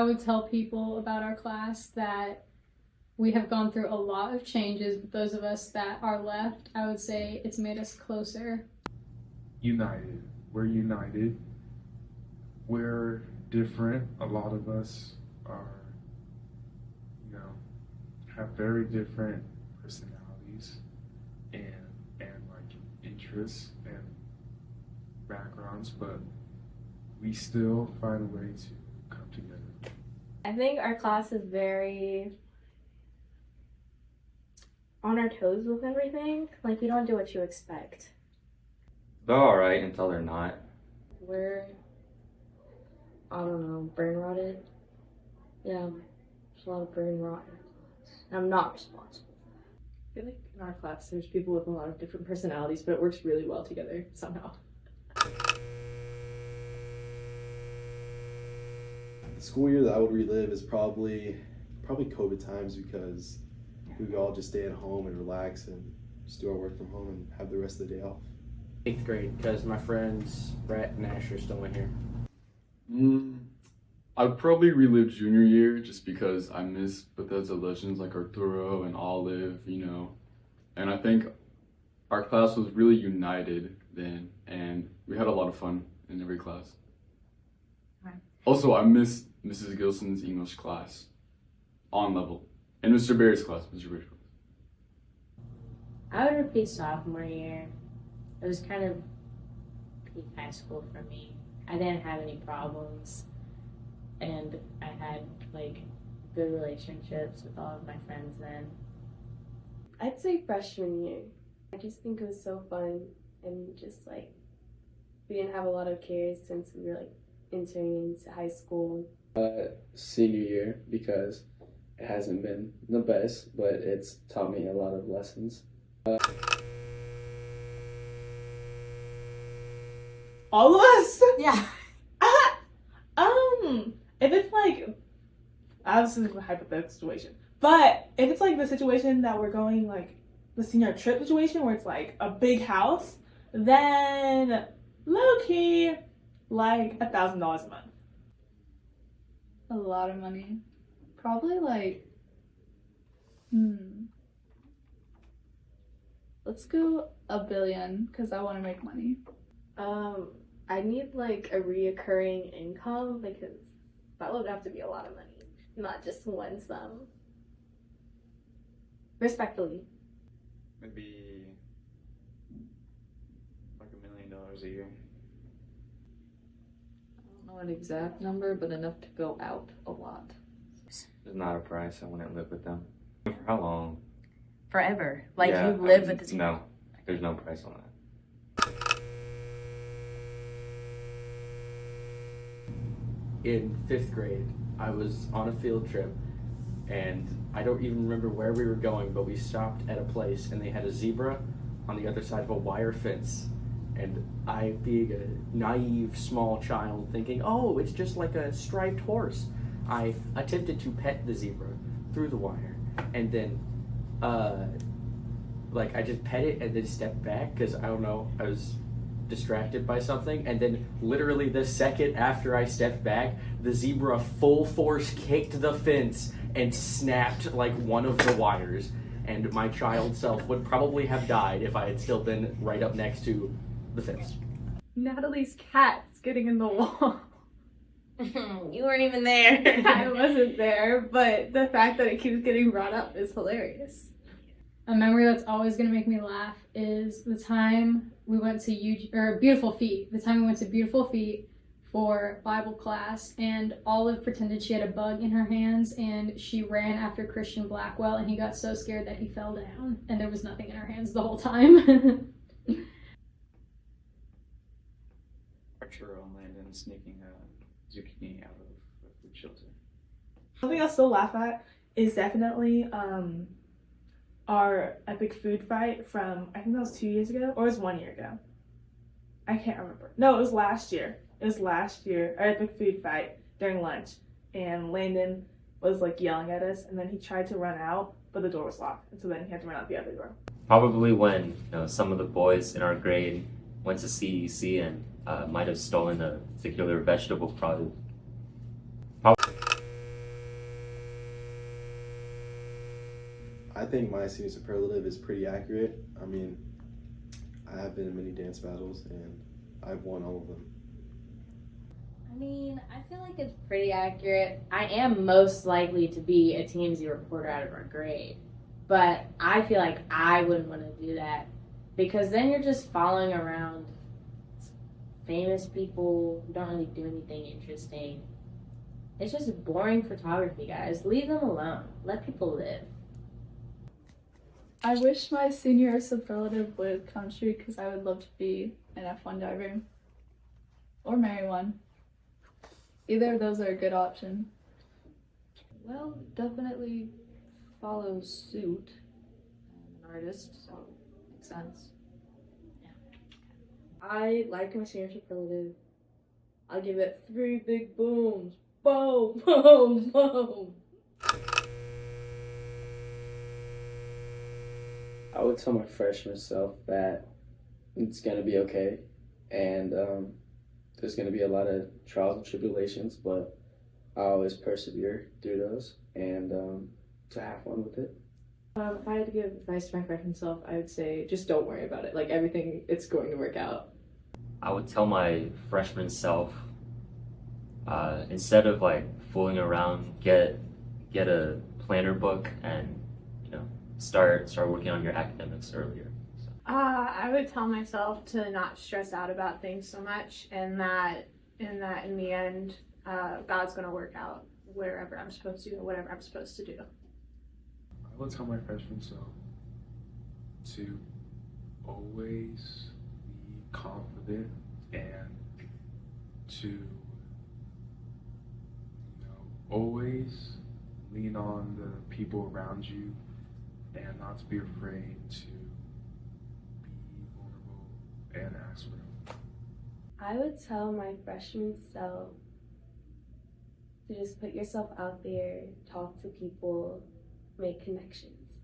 would tell people about our class that we have gone through a lot of changes, but those of us that are left, I would say it's made us closer. United. We're united. We're different. A lot of us are, have very different personalities and like interests and backgrounds, but we still find a way to come together. I think our class is very on our toes with everything. Like, we don't do what you expect. They're alright until they're not. We're, I don't know, brain rotted. Yeah, there's a lot of brain rot in our class. And I'm not responsible. I feel like in our class there's people with a lot of different personalities, but it works really well together somehow. The school year that I would relive is probably COVID times, because we could all just stay at home and relax and just do our work from home and have the rest of the day off. 8th grade, because my friends Brett and Asher still in here. I'd probably relive junior year just because I miss Bethesda legends like Arturo and Olive, and I think our class was really united then, and we had a lot of fun in every class. Right. Also, I miss Mrs. Gilson's English class on level, and Mr. Barry's class, Mr. Barry's class. I would repeat sophomore year. It was kind of peak high school for me. I didn't have any problems, and I had like good relationships with all of my friends then. I'd say freshman year. I just think it was so fun, and just like we didn't have a lot of cares since we were like entering into high school. Senior year, because it hasn't been the best, but it's taught me a lot of lessons. All of us? Yeah. If it's like, obviously this is a hypothetical situation, but if it's like the situation that we're going, like the senior trip situation where it's like a big house, then low-key like $1,000 a month. A lot of money. Probably like, let's go $1 billion, because I want to make money. I need like a reoccurring income, because that would have to be a lot of money, not just one sum. Respectfully. Maybe like $1 million a year. I don't know an exact number, but enough to go out a lot. There's not a price. I wouldn't live with them. For how long? Forever. Like, Yeah, you live with this. No, there's no price on that. In 5th grade, I was on a field trip, and I don't even remember where we were going, but we stopped at a place and they had a zebra on the other side of a wire fence. And I, being a naive small child, thinking, oh, it's just like a striped horse, I attempted to pet the zebra through the wire, and then I just pet it and then stepped back because, I don't know, I was distracted by something, and then literally the second after I stepped back, the zebra full force kicked the fence and snapped like one of the wires, and my child self would probably have died if I had still been right up next to the fence. Natalie's cat's getting in the wall. You weren't even there. I wasn't there, but the fact that it keeps getting brought up is hilarious. A memory that's always going to make me laugh is the time we went to Beautiful Feet. The time we went to Beautiful Feet for Bible class, and Olive pretended she had a bug in her hands, and she ran after Christian Blackwell, and he got so scared that he fell down, and there was nothing in her hands the whole time. Arturo and Landon sneaking zucchini out of the shelter. Something I still laugh at is definitely our epic food fight from, I think that was 2 years ago, or it was 1 year ago. I can't remember. No, it was last year. It was last year, our epic food fight during lunch. And Landon was like yelling at us, and then he tried to run out, but the door was locked. And so then he had to run out the other door. Probably when some of the boys in our grade went to CEC and might have stolen a particular vegetable product. I think my senior superlative is pretty accurate. I mean, I have been in many dance battles and I've won all of them. I mean, I feel like it's pretty accurate. I am most likely to be a TMZ reporter out of our grade, but I feel like I wouldn't want to do that because then you're just following around famous people who don't really do anything interesting. It's just boring photography, guys. Leave them alone. Let people live. I wish my senior superlative would come true because I would love to be an F1 driver or marry one. Either of those are a good option. Well, definitely follow suit. I'm an artist, so makes sense. I like my senior superlative. I'll give it 3 big booms. Boom, boom, boom. I would tell my freshman self that it's going to be okay, and there's going to be a lot of trials and tribulations, but I always persevere through those and to have fun with it. If I had to give advice to my freshman self, I would say just don't worry about it. Like everything, it's going to work out. I would tell my freshman self, instead of like fooling around, get a planner book and start working on your academics earlier. So. I would tell myself to not stress out about things so much, and that in the end, God's gonna work out wherever I'm supposed to or whatever I'm supposed to do. I would tell my freshman self to always be confident and to always lean on the people around you and not to be afraid to be vulnerable and ask for help. I would tell my freshman self to just put yourself out there, talk to people, make connections.